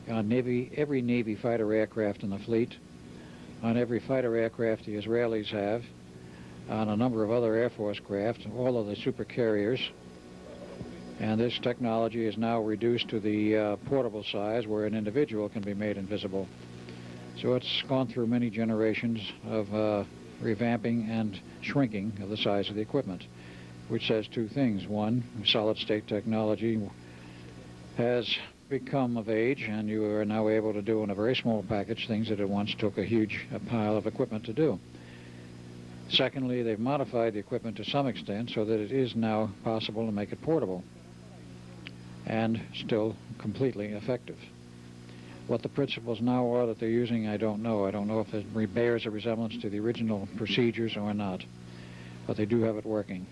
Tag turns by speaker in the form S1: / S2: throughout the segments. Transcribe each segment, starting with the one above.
S1: on every Navy fighter aircraft in the fleet, on every fighter aircraft the Israelis have, on a number of other Air Force craft, all of the supercarriers. And this technology is now reduced to the portable size where an individual can be made invisible. So it's gone through many generations of revamping and shrinking of the size of the equipment, which says two things. One, solid-state technology has become of age, and you are now able to do in a very small package things that it once took a huge pile of equipment to do. Secondly, they've modified the equipment to some extent so that it is now possible to make it portable and still completely effective. What the principles now are that they're using, I don't know. I don't know if it bears a resemblance to the original procedures or not, but they do have it working.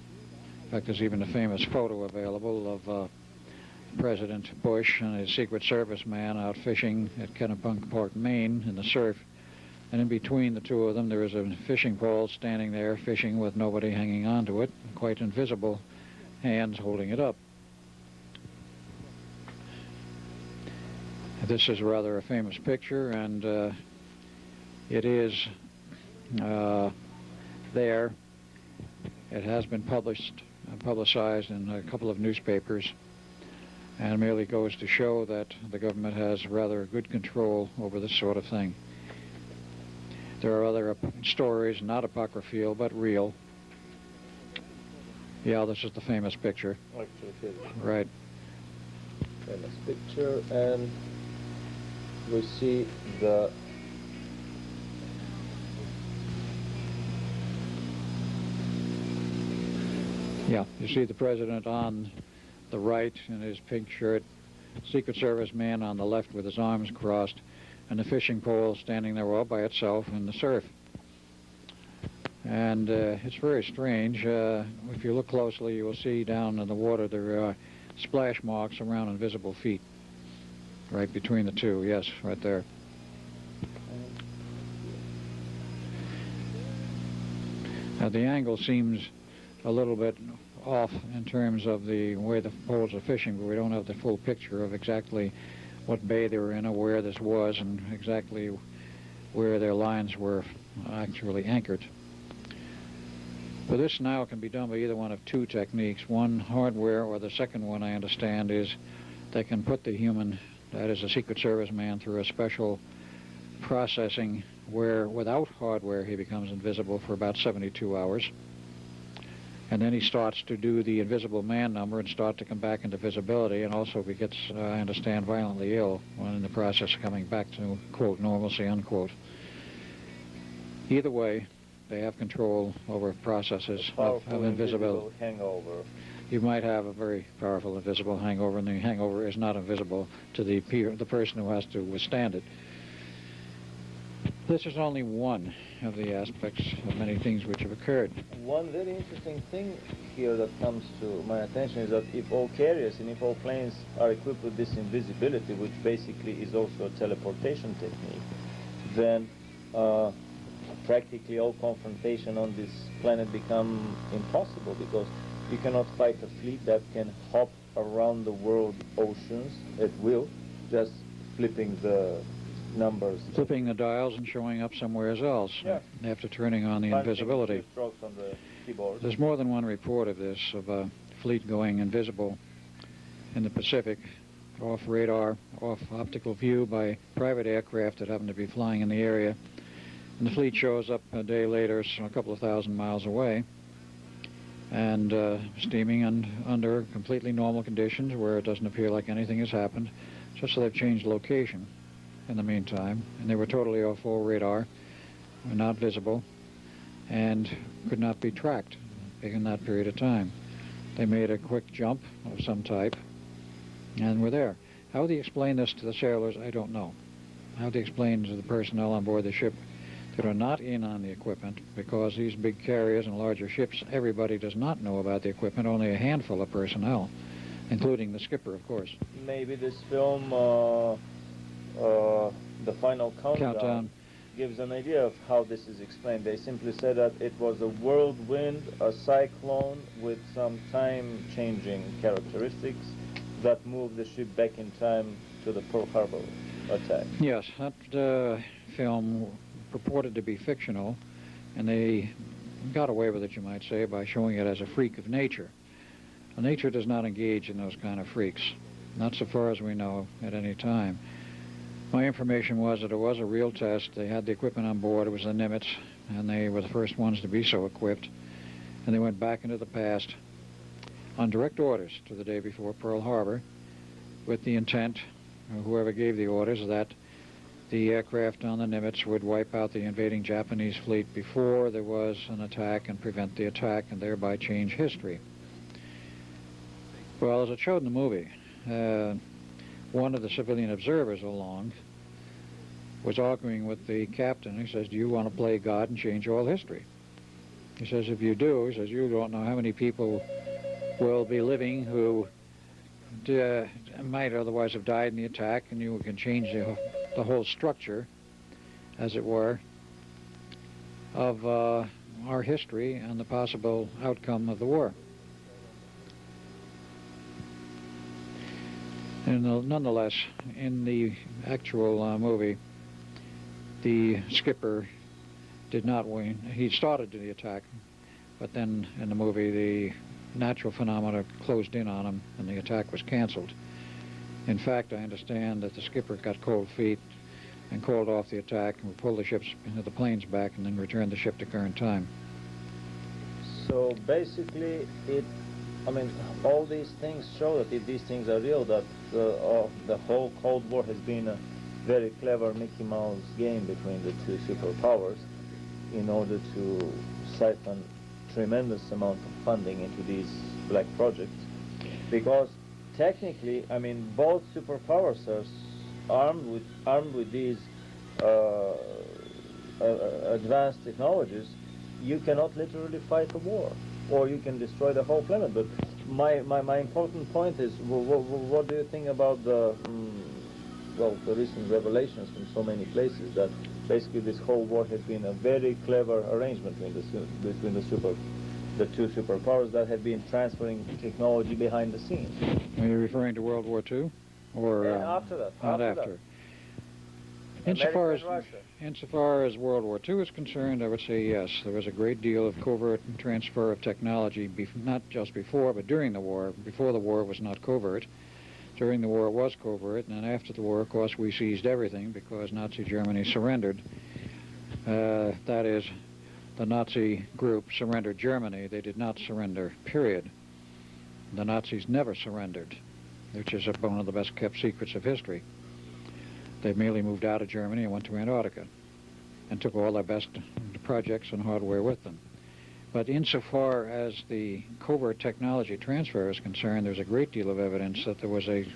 S1: In fact, there's even a famous photo available of President Bush and his Secret Service man out fishing at Kennebunkport, Maine, in the surf. And in between the two of them, there is a fishing pole standing there fishing with nobody hanging onto it, quite invisible hands holding it up. This is rather a famous picture, and it is there. It has been publicized in a couple of newspapers, and merely goes to show that the government has rather good control over this sort of thing. There are other stories, not apocryphal, but real. Yeah, this is the famous picture. Right.
S2: Famous picture, and we see the
S1: you see the president on the right in his pink shirt, Secret Service man on the left with his arms crossed, and the fishing pole standing there all by itself in the surf. And it's very strange. If you look closely, you will see down in the water there are splash marks around invisible feet. Right between the two, yes, right there. Now the angle seems a little bit off in terms of the way the poles are fishing, but we don't have the full picture of exactly what bay they were in or where this was and exactly where their lines were actually anchored. But this now can be done by either one of two techniques. One, hardware, or the second one, I understand, is they can put the human, that is a Secret Service man, through a special processing where without hardware he becomes invisible for about 72 hours. And then he starts to do the invisible man number and start to come back into visibility, and also he gets, I understand, violently ill when in the process of coming back to, quote, normalcy, unquote. Either way, they have control over processes of invisibility.
S2: Hangover.
S1: You might have a very powerful invisible hangover, and the hangover is not invisible to the person who has to withstand it. This is only one of the aspects of many things which have occurred.
S2: One very interesting thing here that comes to my attention is that if all carriers and if all planes are equipped with this invisibility, which basically is also a teleportation technique, then practically all confrontation on this planet become impossible, because you cannot fight a fleet that can hop around the world oceans at will, just flipping the numbers.
S1: Flipping the dials and showing up somewhere else after turning on the invisibility.
S2: Strokes on the keyboard.
S1: There's more than one report of this, of a fleet going invisible in the Pacific, off radar, off optical view by private aircraft that happen to be flying in the area. And the fleet shows up a day later, so a couple of thousand miles away, and steaming under completely normal conditions where it doesn't appear like anything has happened, just so they've changed location in the meantime, and they were totally off all radar, were not visible, and could not be tracked in that period of time. They made a quick jump of some type, and were there. How they explain this to the sailors, I don't know. How they explain to the personnel on board the ship that are not in on the equipment, because these big carriers and larger ships, everybody does not know about the equipment, only a handful of personnel, including the skipper, of course.
S2: Maybe this film, The Final Countdown, gives an idea of how this is explained. They simply said that it was a whirlwind, a cyclone with some time-changing characteristics that moved the ship back in time to the Pearl Harbor attack.
S1: Yes, that film purported to be fictional, and they got away with it, you might say, by showing it as a freak of nature. Nature does not engage in those kind of freaks, not so far as we know at any time. My information was that it was a real test. They had the equipment on board. It was the Nimitz, and they were the first ones to be so equipped. And they went back into the past on direct orders to the day before Pearl Harbor with the intent, whoever gave the orders, that the aircraft on the Nimitz would wipe out the invading Japanese fleet before there was an attack and prevent the attack and thereby change history. Well, as it showed in the movie, one of the civilian observers along was arguing with the captain. He says, do you want to play God and change all history? He says, if you do, he says, you don't know how many people will be living who might otherwise have died in the attack, and you can change the whole structure, as it were, of our history and the possible outcome of the war. And nonetheless, in the actual movie, the skipper did not win. He started the attack, but then in the movie, the natural phenomena closed in on him, and the attack was canceled. In fact, I understand that the skipper got cold feet and called off the attack and pulled the planes back, and then returned the ship to current time.
S2: So basically, all these things show that if these things are real, that the whole Cold War has been a very clever Mickey Mouse game between the two superpowers in order to siphon tremendous amount of funding into these black projects. Because technically, both superpowers are armed with these advanced technologies. You cannot literally fight a war, or you can destroy the whole planet. But my important point is, what do you think about the recent revelations from so many places that basically this whole war has been a very clever arrangement between the two superpowers that have been transferring technology behind the scenes?
S1: Are you referring to World War II? Or
S2: after that?
S1: Not after. Insofar as World War II is concerned, I would say yes. There was a great deal of covert transfer of technology, not just before, but during the war. Before the war, it was not covert. During the war, it was covert, and then after the war, of course, we seized everything because Nazi Germany surrendered. That is, the Nazi group surrendered Germany. They did not surrender, period. The Nazis never surrendered, which is one of the best-kept secrets of history. They merely moved out of Germany and went to Antarctica and took all their best projects and hardware with them. But insofar as the covert technology transfer is concerned, there's a great deal of evidence that there was a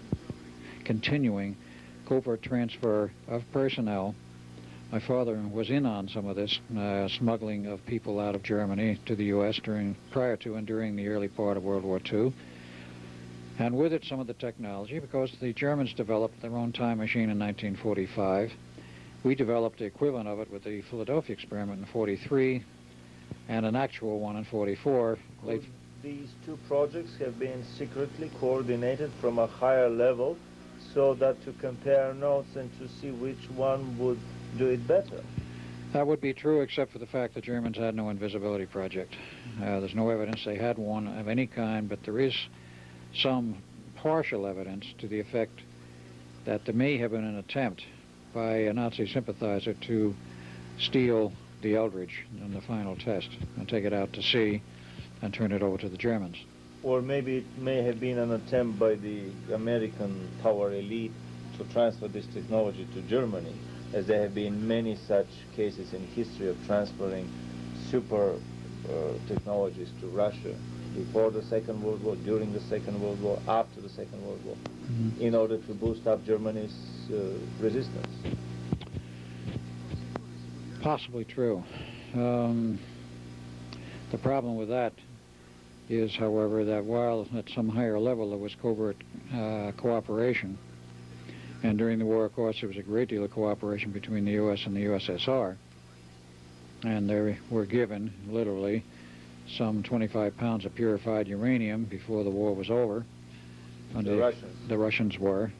S1: continuing covert transfer of personnel. My father was in on some of this smuggling of people out of Germany to the U.S. prior to and during the early part of World War II. And with it, some of the technology, because the Germans developed their own time machine in 1945. We developed the equivalent of it with the Philadelphia experiment in 43, and an actual one in 44.
S2: These two projects have been secretly coordinated from a higher level so that to compare notes and to see which one would do it better.
S1: That would be true, except for the fact the Germans had no invisibility project. There's no evidence they had one of any kind, but there is some partial evidence to the effect that there may have been an attempt by a Nazi sympathizer to steal the Eldridge in the final test and take it out to sea and turn it over to the Germans.
S2: Or maybe it may have been an attempt by the American power elite to transfer this technology to Germany, as there have been many such cases in history of transferring super technologies to Russia before the Second World War, during the Second World War, after the Second World War, in order to boost up Germany's resistance.
S1: Possibly true. The problem with that is, however, that while at some higher level there was covert cooperation, and during the war, of course, there was a great deal of cooperation between the U.S. and the USSR, and they were given, literally, some 25 pounds of purified uranium before the war was over.
S2: The Russians.
S1: The Russians were.